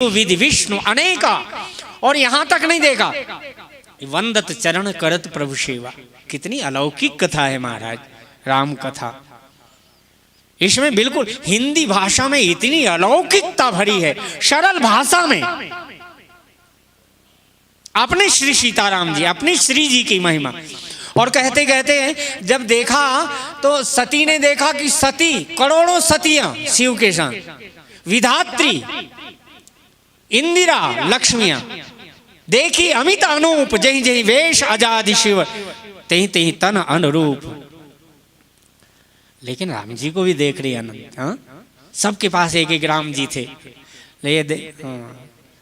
विधि विष्णु अनेका, और यहां तक नहीं देखा, वंदत चरण करत प्रभु सेवा। कितनी अलौकिक कथा है महाराज, राम कथा। इसमें बिल्कुल हिंदी भाषा में इतनी अलौकिकता भरी है, सरल भाषा में। अपने श्री सीताराम जी, अपने श्री जी की महिमा। और कहते कहते जब देखा तो सती ने देखा कि सती, करोड़ों सतियां शिव के साथ, विधात्री इंदिरा लक्ष्मियां, देखी अमित अनूप, जही जही वेश आजादी शिव, तही तही तन अनुरूप। लेकिन राम जी को भी देख रही अनंत। हाँ, सबके पास एक एक राम जी थे।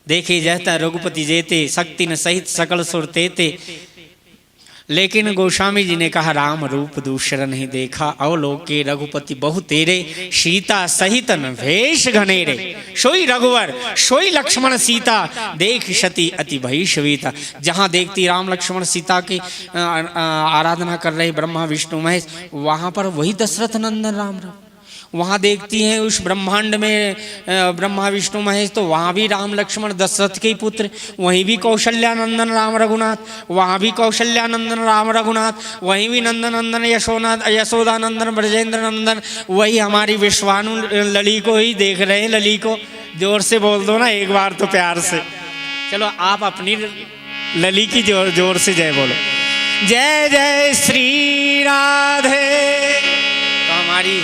देखे जहता रघुपति जेते, शक्ति न सहित सकल सुर तेते। लेकिन गोस्वामी जी ने कहा राम रूप दूसरा नहीं देखा, अवलोके रघुपति बहु तेरे, सीता सहित न भेष घनेरे। सोई रघुवर सोई लक्ष्मण सीता, देख सती अति भयशवीता। जहाँ देखती राम लक्ष्मण सीता की आराधना कर रहे ब्रह्मा विष्णु महेश, वहाँ पर वही दशरथ नंदन राम। वहाँ देखती हैं उस ब्रह्मांड में ब्रह्मा विष्णु महेश, तो वहाँ भी राम लक्ष्मण दशरथ के ही पुत्र। वहीं भी कौशल्यानंदन राम रघुनाथ, वहाँ भी कौशल्यानंदन राम रघुनाथ, वहीं भी नंदनंदन यशोदानंदन ब्रजेंद्र नंदन। वही हमारी विश्वानु लली को ही देख रहे हैं। लली को जोर से बोल दो ना एक बार तो प्यार से। चलो आप अपनी लली की जोर जोर से जय बोलो, जय जय श्री राधे। तो हमारी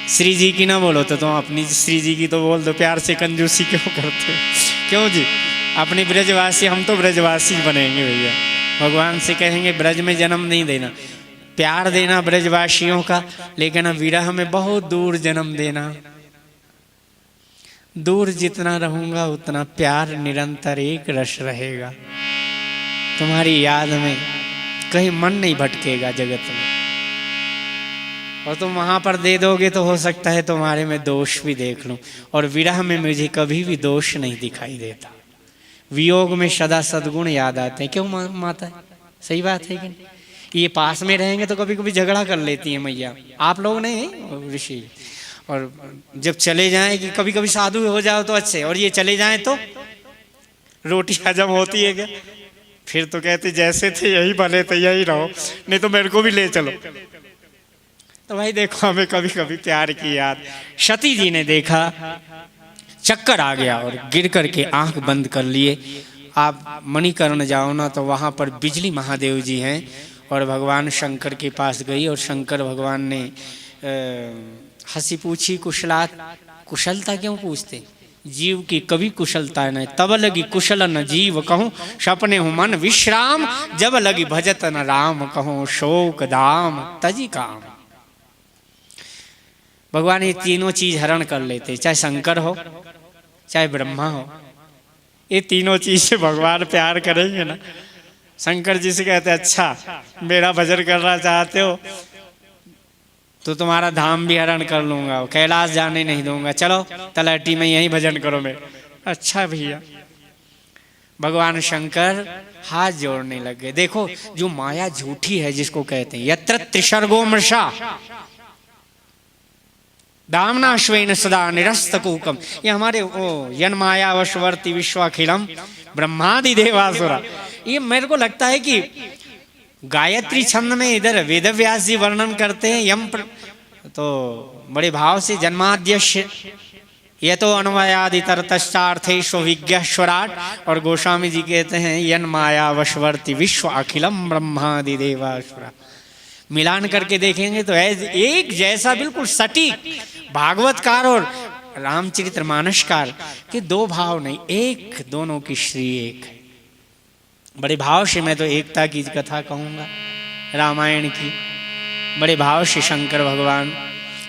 श्री जी की ना बोलो तो तुम अपनी श्री जी की तो बोल दो प्यार से। कंजूसी क्यों करते हो? क्यों जी? अपने ब्रजवासी, हम तो ब्रजवासी बनेंगे भैया। भगवान से कहेंगे ब्रज में जन्म नहीं देना, प्यार देना ब्रजवासियों का, लेकिन विरह में बहुत दूर जन्म देना। दूर जितना रहूंगा उतना प्यार निरंतर एक रस रहेगा। तुम्हारी याद में कहीं मन नहीं भटकेगा जगत में। और तुम वहां पर दे दोगे तो हो सकता है तुम्हारे में दोष भी देख लूं। और विरह में मुझे कभी भी दोष नहीं दिखाई देता। वियोग में सदा सद्गुण याद आते हैं। क्यों माता? सही बात है कि नहीं? ये पास में रहेंगे तो कभी कभी झगड़ा कर लेती है मैया, आप लोग नहीं ऋषि। और जब चले जाएं कि कभी कभी साधु हो जाओ तो अच्छे, और ये चले जाएं तो रोटी हजम होती है क्या? फिर तो कहते जैसे थे यही भले थे, यही रहो, नहीं तो मेरे को भी ले चलो। तो भाई देखो, हमें कभी कभी प्यार की याद। सती जी ने देखा, चक्कर आ गया और गिर करके आंख बंद कर लिए। आप मणिकर्ण जाओ ना तो वहां पर बिजली महादेव जी हैं, और भगवान शंकर के पास गई और शंकर भगवान ने हंसी पूछी, कुशलता क्यों पूछते? जीव की कभी कुशलता नहीं। तब लगी कुशल न जीव कहूँ, सपने हूँ मन विश्राम, जब लगी भजत न राम कहूँ, शोक दाम तजी काम। भगवान ये तीनों चीज हरण कर लेते, चाहे शंकर हो चाहे ब्रह्मा हो। ये तीनों चीज से भगवान प्यार करेंगे ना। शंकर जी से कहते अच्छा मेरा भजन करना चाहते हो तो तुम्हारा धाम भी हरण कर लूंगा, कैलाश जाने नहीं दूंगा, चलो तलहटी में यही भजन करो मेरा। अच्छा भैया। भगवान शंकर हाथ जोड़ने लग गए। देखो जो माया झूठी है जिसको कहते हैं, यत्र त्रिसर्गो मृषा दामना श्वेन सदा निरस्तकूकम। ये हमारे यन माया वशवर्ती विश्वाखिलम ब्रह्मादि देवासुरा। ये मेरे को लगता है कि गायत्री छंद में इधर वेदव्यास जी वर्णन करते हैं यम तो बड़े भाव से, जन्माद्यस्य ये तो अन्वयादि तरतश्चार्थेषु विज्ञस्वराट। और गोस्वामी जी कहते हैं यन माया वशवर्ती विश्व अखिलम ब्रह्मादि देवासुरा। मिलान करके देखेंगे तो एक जैसा बिल्कुल सटीक भागवतकार और रामचरितमानसकार के दो भाव नहीं, एक, दोनों की श्री एक है। बड़े भाव से मैं तो एकता की कथा कहूंगा रामायण की। बड़े भाव से शंकर भगवान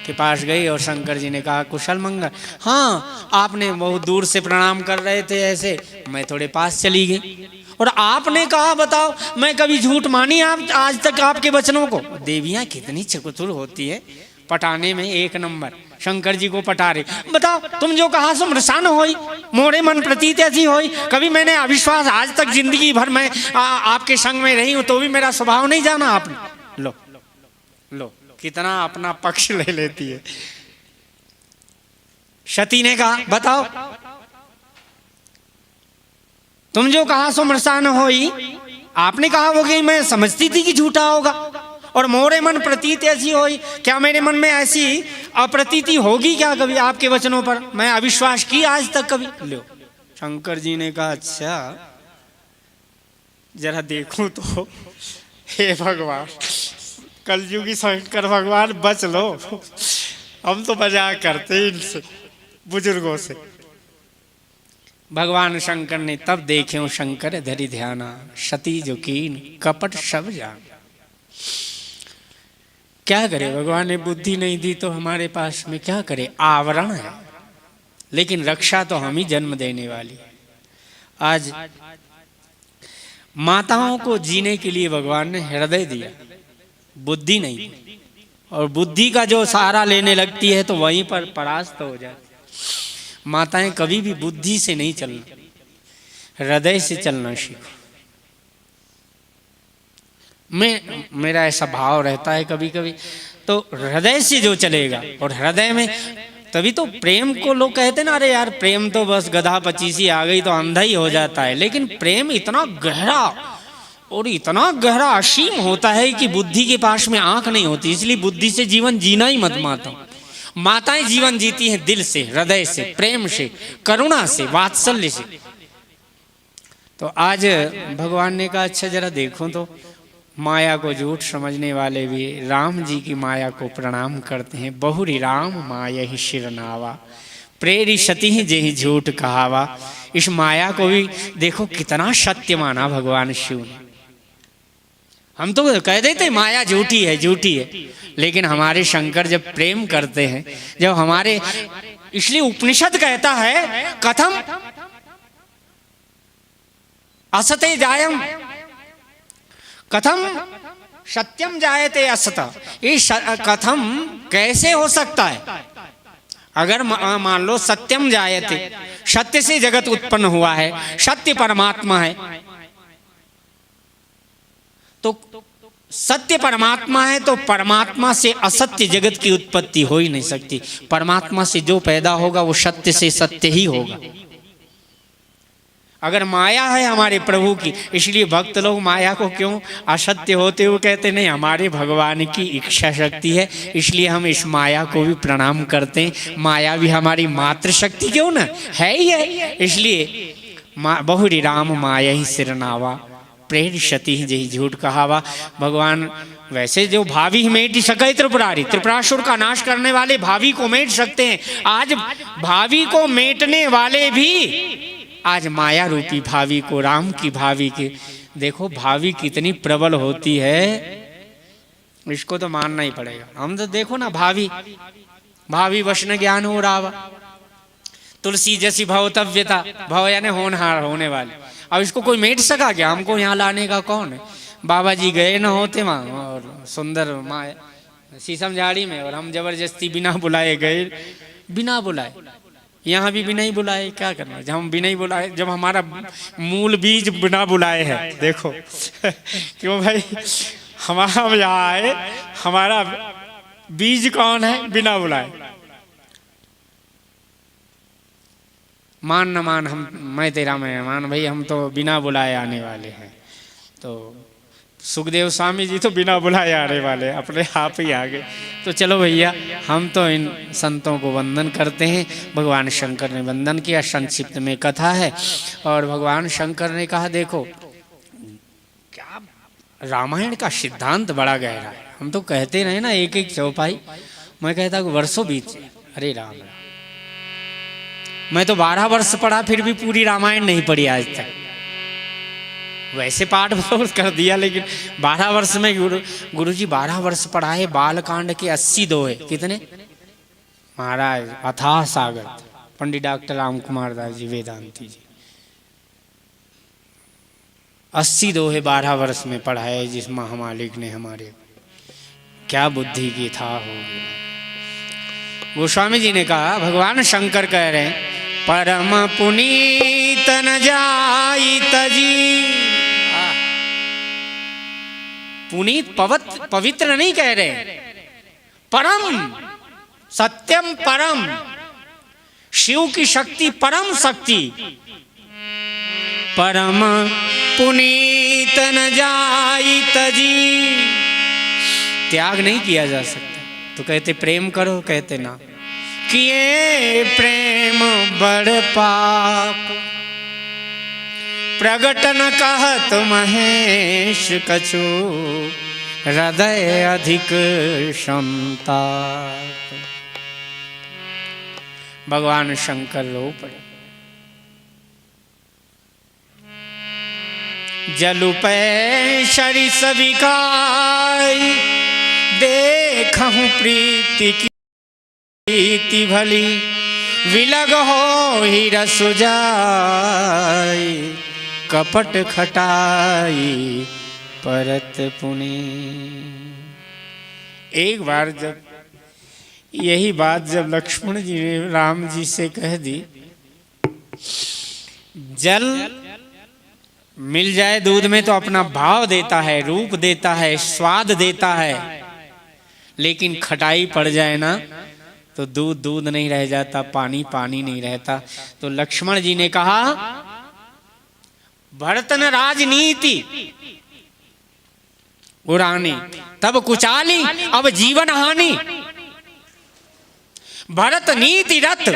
के पास गई और शंकर जी ने कहा कुशल मंगल। हाँ, आपने बहुत दूर से प्रणाम कर रहे थे ऐसे, मैं थोड़े पास चली गई और आपने कहा बताओ मैं कभी झूठ मानी आप आज तक आपके वचनों को? देवियां कितनी चतुर होती है पटाने में, एक नंबर। शंकर जी को पटा रहे, बताओ तुम जो कहा सो मृषा न होई, मोरे मन प्रतीत ऐसी होई। कभी मैंने अविश्वास, आज तक जिंदगी भर मैं आपके संग में रही हूं तो भी मेरा स्वभाव नहीं जाना आपने। लो लो कितना अपना पक्ष ले लेती है। सती ने कहा बताओ तुम जो कहा सो मृषा न होई, आपने कहा वो कि मैं समझती थी कि झूठा होगा। और मोरे मन प्रतीत ऐसी होई, क्या मेरे मन में ऐसी अप्रतीति होगी क्या कभी आपके वचनों पर? मैं अविश्वास की आज तक कभी? लो, शंकर जी ने कहा अच्छा जरा देखूं तो। हे भगवान, कलयुगी शंकर भगवान बच लो, हम तो मजाक करते हैं इनसे बुजुर्गों से। भगवान शंकर ने तब देखे शंकर धरि ध्याना, सती जो कीन कपट सब जान। क्या करे, भगवान ने बुद्धि नहीं दी तो हमारे पास में क्या करे, आवरण है, लेकिन रक्षा तो हम ही जन्म देने वाली है। आज माताओं को जीने के लिए भगवान ने हृदय दिया, बुद्धि नहीं दी। और बुद्धि का जो सहारा लेने लगती है तो वहीं पर परास्त हो जाती। माताएं कभी भी बुद्धि से नहीं चलना, हृदय से चलना सीखो। मेरा ऐसा भाव रहता है कभी कभी, तो हृदय से जो चलेगा, और हृदय में तभी तो प्रेम को लोग कहते ना, अरे यार प्रेम तो बस गधा पचीसी आ गई तो अंधा ही हो जाता है। लेकिन प्रेम इतना गहरा और इतना गहरा असीम होता है कि बुद्धि के पास में आंख नहीं होती, इसलिए बुद्धि से जीवन जीना ही मत माता। माताएं जीवन जीती हैं दिल से, हृदय से, प्रेम से, करुणा से, वात्सल्य से। तो आज भगवान ने कहा अच्छा जरा देखो तो, माया को झूठ समझने वाले भी राम जी की माया को प्रणाम करते हैं। बहुरी राम माया ही शिरनावा, प्रेरी सती ही जेहि झूठ कहावा। इस माया को भी देखो कितना सत्य माना भगवान शिव ने। हम तो कह देते माया झूठी है झूठी है, लेकिन हमारे शंकर जब प्रेम करते हैं, जब हमारे, इसलिए उपनिषद कहता है कथम असते जायम कथम सत्यम जायते असत। ये कथम कैसे हो सकता है? अगर मान लो सत्यम जायते, सत्य से जगत उत्पन्न हुआ है, सत्य परमात्मा है, तो सत्य परमात्मा है तो परमात्मा से असत्य जगत की उत्पत्ति हो ही नहीं सकती। परमात्मा से जो पैदा होगा वो सत्य से सत्य ही होगा। अगर माया है हमारे प्रभु की, इसलिए भक्त लोग माया को क्यों असत्य होते हुए कहते नहीं, हमारे भगवान की इच्छा शक्ति है, इसलिए हम इस माया को भी प्रणाम करते हैं। माया भी हमारी मातृ शक्ति क्यों ना है ही है, इसलिए बहुरी राम माया ही सिरनावा, प्रेर सती ही जही झूठ कहावा। भगवान वैसे जो भावी मेट सके त्रिपुरारी, त्रिपुरासुर का नाश करने वाले भावी को मेट सकते हैं। आज भावी को मेटने वाले भी आज माया रूपी भावी को, राम की भावी के, देखो भावी कितनी प्रबल होती है, इसको तो मानना ही पड़ेगा। हम तो देखो ना, भावी वशन ज्ञान हो रावा, तुलसी जैसी भवतव्यता, भव यानी होनहार होने वाले। अब इसको कोई मेट सका क्या? हमको यहाँ लाने का कौन है? बाबा जी गए न होते वहाँ और सुंदर माया शीशम झाड़ी में, और हम जबरदस्ती बिना बुलाए गए, बिना बुलाए। यहाँ भी बिना ही बुलाए क्या करना, जब हम बिना ही बुलाए, जब हमारा मूल बीज बिना बुलाए है। देखो क्यों भाई, हमारा यहाँ है, हमारा बीज कौन है? बिना बुलाए। मान न मान, हम मैं तेरा मेहमान भाई, हम तो बिना बुलाए आने वाले हैं। तो सुखदेव स्वामी जी तो बिना बुलाए आने वाले, अपने आप ही आ गए। तो चलो भैया, हम तो इन संतों को वंदन करते हैं। भगवान शंकर ने वंदन किया, संक्षिप्त में कथा है। और भगवान शंकर ने कहा देखो क्या रामायण का सिद्धांत बड़ा गहरा है। हम तो कहते रहे ना एक एक चौपाई, मैं कहता वर्षों बीत, अरे राम, मैं तो 12 वर्ष पढ़ा फिर भी पूरी रामायण नहीं पढ़ी आज तक। वैसे पाठ बहुत कर दिया, लेकिन 12 वर्ष में गुरुजी 12 वर्ष पढ़ाए, बालकांड के 80 दोहे। कितने महाराज? अथाह सागर। पंडित डॉक्टर राम कुमार दास जी वेदांती जी 80 दोहे 12 वर्ष में पढ़ाए, जिस महामालिक ने हमारे क्या बुद्धि की था हो। गोस्वामी जी ने कहा, भगवान शंकर कह रहे हैं परम पुनीत न जाई तजी। पुनीत पवित्र नहीं कह रहे, परम सत्यम परम, शिव की शक्ति परम शक्ति, परम पुनीत न जाई तजी। त्याग नहीं किया जा सकता, तो कहते प्रेम करो, कहते ना किए प्रेम बड़ पाप। प्रगट न कहत महेश कछु, हृदय अधिक क्षमता। भगवान शंकर रो पड़े। जलु पै सरिस विकाई, देखहु प्रीति की भली। विलग हो ही रस जाई, कपट खटाई परत पुनि। एक बार जब यही बात जब लक्ष्मण जी ने राम जी से कह दी, जल मिल जाए दूध में तो अपना भाव देता है, रूप देता है, स्वाद देता है, लेकिन खटाई पड़ जाए ना तो दूध दूध नहीं रह जाता, पानी पानी नहीं रहता। तो लक्ष्मण जी ने कहा, भरतन राजनीति उड़ानी तब कुचाली, अब जीवन हानि। भरत नीति रत,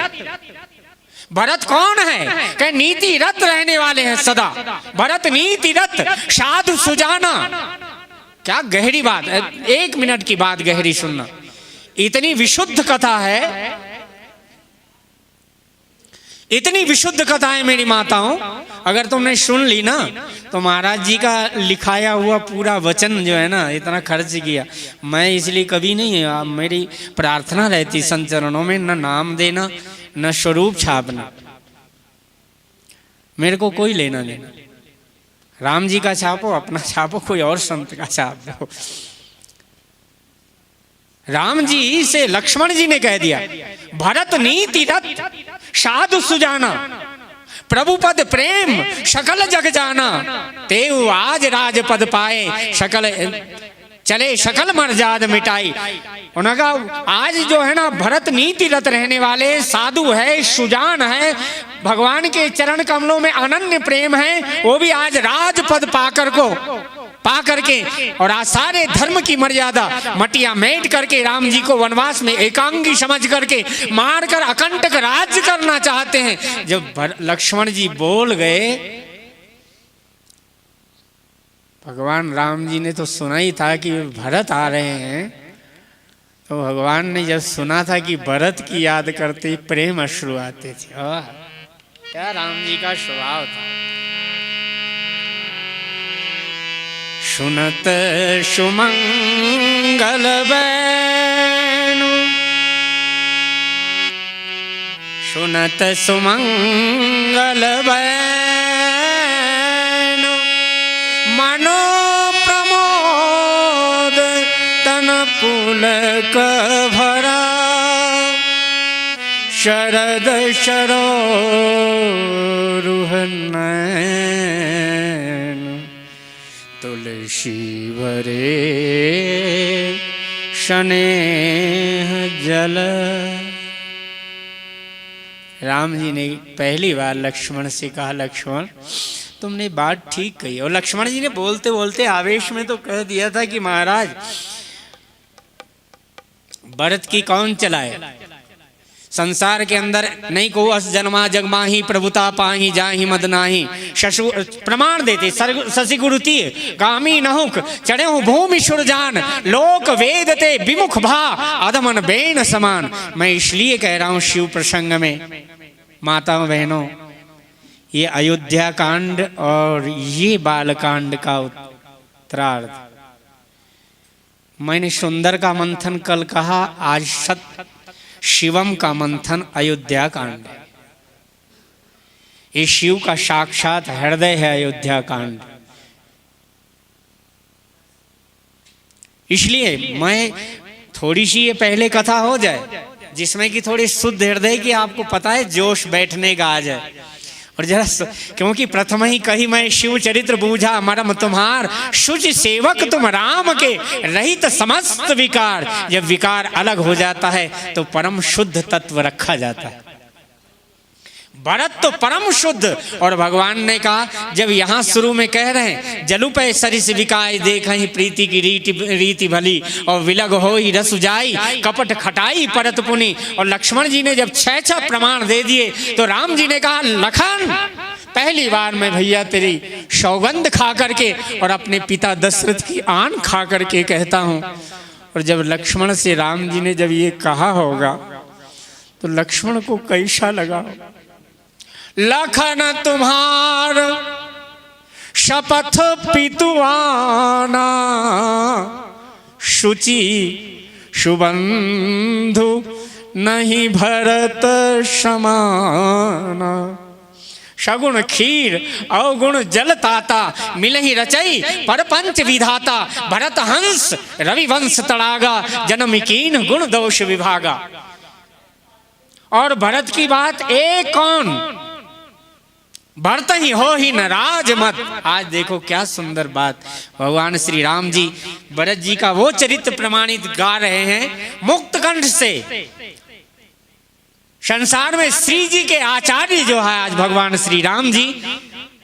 भरत कौन है? कहे नीति रत रहने वाले हैं सदा। भरत नीति रत साधु सुजाना। क्या गहरी बात है, 1 मिनट की बात गहरी सुनना। इतनी विशुद्ध कथा है, इतनी विशुद्ध कथा है मेरी माताओं, अगर तुमने सुन ली ना तो महाराज जी का लिखाया हुआ पूरा वचन जो है ना, इतना खर्च किया। मैं इसलिए कभी नहीं, मेरी प्रार्थना रहती संत चरणों में, न नाम देना न स्वरूप छापना, मेरे को कोई लेना देना। राम जी का छापो, अपना छापो, कोई और संत का छाप दो। राम जी से लक्ष्मण जी ने कह दिया, भरत नीति रत साधु सुजाना, प्रभु पद प्रेम सकल जग जाना। तेऊ आज राज पद पाए, सकल चले सकल मर्याद मिटाई। उन्होंने कहा आज जो है ना भरत नीति रत रहने वाले, साधु है, सुजान है, भगवान के चरण कमलों में अनन्य प्रेम है, वो भी आज राजपद पा करके और आज सारे धर्म की मर्यादा मटिया मेट करके राम जी को वनवास में एकांगी समझ करके मारकर अकंटक राज्य करना चाहते हैं। जब लक्ष्मण जी बोल गए, भगवान राम जी ने तो सुना ही था कि भरत आ रहे हैं, तो भगवान ने जब सुना था कि भरत की याद करते प्रेम अश्रु आते थे। क्या राम जी का स्वभाव था। सुनत सुमंगल बैनु, सुनत सुमंगल बैनु, मनो प्रमोद तन पुलक भरा। शरद सरोरुहन तुलसी भरे स्नेह जल। राम जी ने पहली बार लक्ष्मण से कहा, लक्ष्मण तुमने बात ठीक कही। और लक्ष्मण जी ने बोलते बोलते आवेश में तो कह दिया था कि महाराज भरत की कौन चलाए, संसार के अंदर नहीं को अस जन्मा जगमाही, प्रभुता पाही जाही मद नाही। शशु प्रमाण देते शशि गुरुती गामी नहुक चढ़े हूँ भूमि सुरजान, लोक वेदते विमुख भा अधमन बेन समान। मैं इसलिए कह रहा हूँ शिव प्रसंग में माताओं बहनों, ये अयोध्या कांड और ये बाल कांड का उत्तरार्ध। मैंने सुंदर का मंथन कल कहा, आज सत शिवम का मंथन अयोध्या कांड है। ये शिव का साक्षात हृदय है अयोध्या कांड। इसलिए मैं थोड़ी सी ये पहले कथा हो जाए जिसमें कि थोड़ी शुद्ध हृदय की आपको पता है जोश बैठने का आ जाए। और जरा क्योंकि प्रथम ही कही मैं शिव चरित्र बूझा मरम तुम्हार, शुच सेवक तुम राम के रहित समस्त विकार। जब विकार अलग हो जाता है तो परम शुद्ध तत्व रखा जाता है। भरत तो परम शुद्ध। और भगवान ने कहा जब यहाँ शुरू में कह रहे हैं जलु पे सरिस विकाय देखहि प्रीति की रीति भली और विलग होई रस जाई कपट खटाई परत पुनि, और लक्ष्मण जी ने जब 6 प्रमाण दे दिए तो राम जी ने कहा लखन पहली बार मैं भैया तेरी सौगंध खा करके और अपने पिता दशरथ की आन खा करके कहता हूँ। और जब लक्ष्मण से राम जी ने जब ये कहा होगा तो लक्ष्मण को कैसा लगा। लखन तुम्हार शपथ पितुआना शुचि सुबंधु नहीं भरत समाना, सगुण खीर अवगुण जल ताता मिलहि रचई परपंच विधाता, भरत हंस रविवंश तड़ागा जन्म कीन गुण दोष विभागा। और भरत की बात एक कौन, भरत ही हो ही नाराज मत। आज देखो क्या सुंदर बात, भगवान श्री राम जी भरत जी का वो चरित्र प्रमाणित गा रहे हैं मुक्त कंठ से। संसार में श्री जी के आचार्य जो है आज भगवान श्री राम जी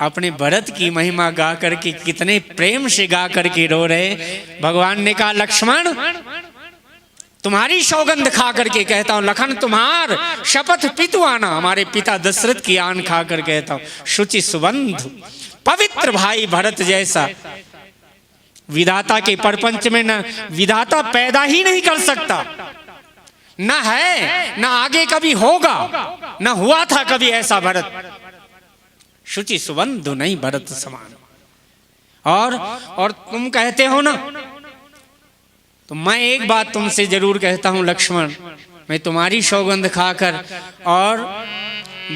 अपने भरत की महिमा गा करके कितने प्रेम से गा करके रो रहे। भगवान ने कहा लक्ष्मण तुम्हारी सौगंध खा करके कहता हूं, लखन तुम्हार शपथ पितुआना हमारे पिता दशरथ की आन खा कर कहता हूं, शुचि सुबंधु पवित्र भाई भरत जैसा विधाता के परपंच में न विधाता पैदा ही नहीं कर सकता, न है न आगे कभी होगा, न हुआ था कभी ऐसा भरत। शुचि सुबंधु नहीं भरत समान। और तुम कहते हो ना, तो मैं एक बात तुमसे जरूर कहता हूं लक्ष्मण, मैं तुम्हारी सौगंध खाकर और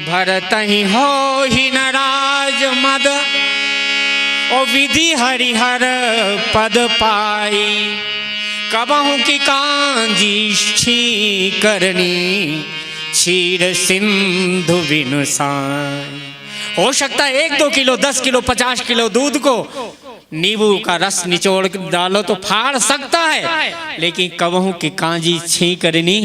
भरत ही हो ही नाराज मद ओ विधि हरिहर पद पाई, कबहू की कांजी छी करनी क्षीर सिंधु बिनु साई। हो सकता है 1-2 किलो 10 किलो 50 किलो दूध को नींबू का रस निचोड़ डालो तो फाड़ सकता है, लेकिन कबहू की कांजी छी करनी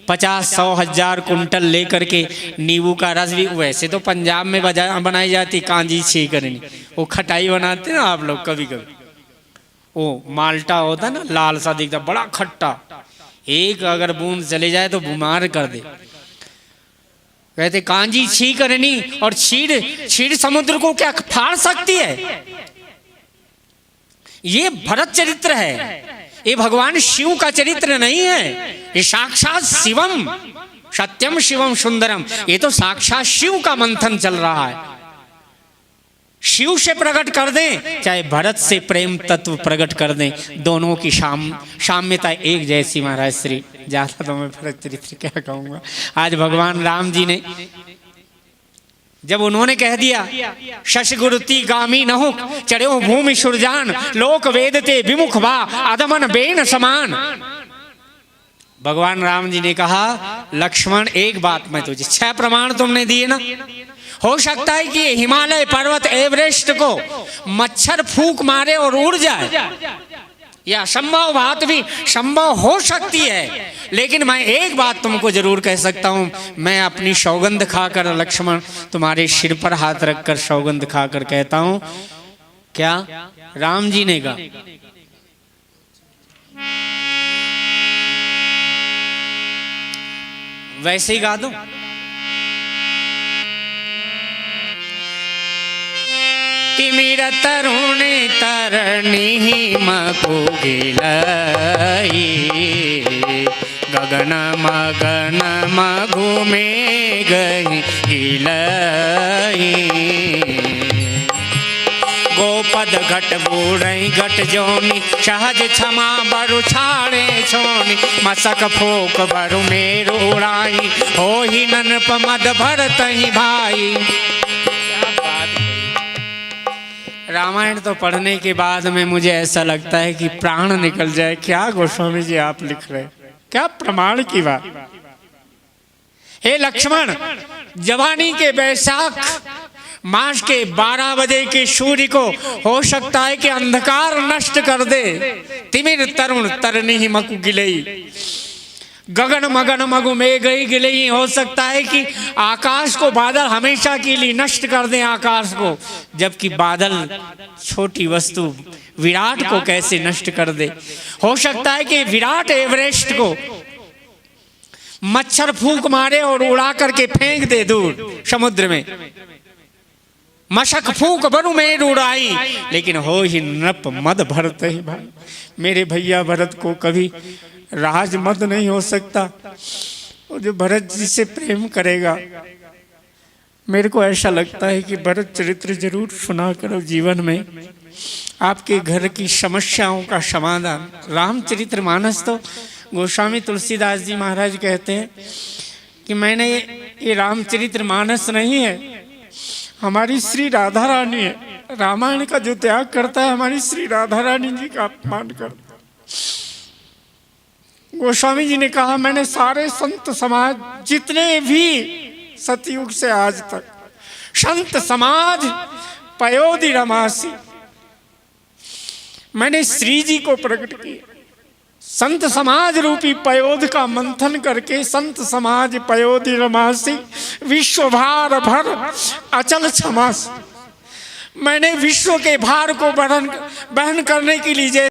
50-100,000 कुंटल लेकर के नींबू का रस भी, वैसे तो पंजाब में बनाई जाती कांजी छी करनी, वो खटाई बनाते ना आप लोग कभी कभी, वो माल्टा होता ना लाल सा दिखता बड़ा खट्टा, एक अगर बूंद चले जाए तो बीमार कर दे। कहते कांजी छी करनी, और क्षीर समुद्र को क्या फाड़ सकती है। ये भरत चरित्र है, ये भगवान शिव का चरित्र नहीं है, ये साक्षात शिवम सत्यम शिवम सुंदरम, ये तो साक्षात शिव का मंथन चल रहा है। शिव से प्रकट कर दें चाहे भरत से प्रेम तत्व प्रकट कर दें, दोनों की साम्यता एक जैसी। महाराज श्री ज्यादा तो मैं भरत चरित्र क्या कहूंगा। आज भगवान राम जी ने जब उन्होंने कह दिया शशगुरुति गामी नहुक चढ़ो भूमि सुरजान लोक वेदते विमुख बा अदमन बेन समान, भगवान राम जी ने कहा लक्ष्मण एक बात मैं तुझे 6 प्रमाण तुमने दिए ना, हो सकता है कि हिमालय पर्वत एवरेस्ट को मच्छर फूंक मारे और उड़ जाए, या संभव बात भी संभव हो सकती है, लेकिन मैं एक बात तुमको जरूर कह सकता हूं, मैं अपनी सौगंध खाकर लक्ष्मण तुम्हारे सिर पर हाथ रखकर सौगंध खाकर कहता हूं। क्या राम जी ने कहा वैसे ही गा दो। तिमिर तरुण तरणी मकुगिलई गगन मगन मघु में गई गिलई, गोपद घट बूढ़ई घट जोनी सहज क्षमा बरु छाड़े छोनी, मसक फोक बरु मेरु उड़ाई हो ही ननप मद भरत ही भाई। रामायण तो पढ़ने के बाद में मुझे ऐसा लगता है कि प्राण निकल जाए। क्या गोस्वामी जी आप लिख रहे, क्या प्रमाण की बात। हे लक्ष्मण, जवानी के बैसाख मास के 12 बजे के सूर्य को हो सकता है कि अंधकार नष्ट कर दे। तिमिर तरुण तरनी मकु गिलई, गगन मगन मगु में गई गिलई, हो सकता है कि आकाश को बादल हमेशा के लिए नष्ट कर दें आकाश को, जबकि बादल छोटी वस्तु विराट को कैसे नष्ट कर दे। हो सकता है कि विराट एवरेस्ट को मच्छर फूंक मारे और उड़ा करके फेंक दे दूर समुद्र में, मशक फूंक बरु में उड़ाई, लेकिन हो ही नप मद भरत ही भाई। मेरे भैया भरत को कभी राज मद नहीं हो सकता। और जो भरत जी से प्रेम करेगा, मेरे को ऐसा लगता है कि भरत चरित्र जरूर सुना करो जीवन में, आपके घर की समस्याओं का समाधान। रामचरितमानस तो गोस्वामी तुलसीदास जी महाराज कहते हैं कि मैंने ये रामचरितमानस नहीं है, हमारी श्री राधा रानी है। रामायण का जो त्याग करता है हमारी श्री राधा रानी जी का अपमान करता है। गोस्वामी जी ने कहा मैंने सारे संत समाज जितने भी सतयुग से आज तक संत समाज पयोधि रमासी, मैंने श्री जी को प्रकट किया। संत समाज रूपी पयोध का मंथन करके संत समाज पयोधि रमासी विश्व भार भर अचल क्षमासी, मैंने विश्व के भार को वहन करने के लिए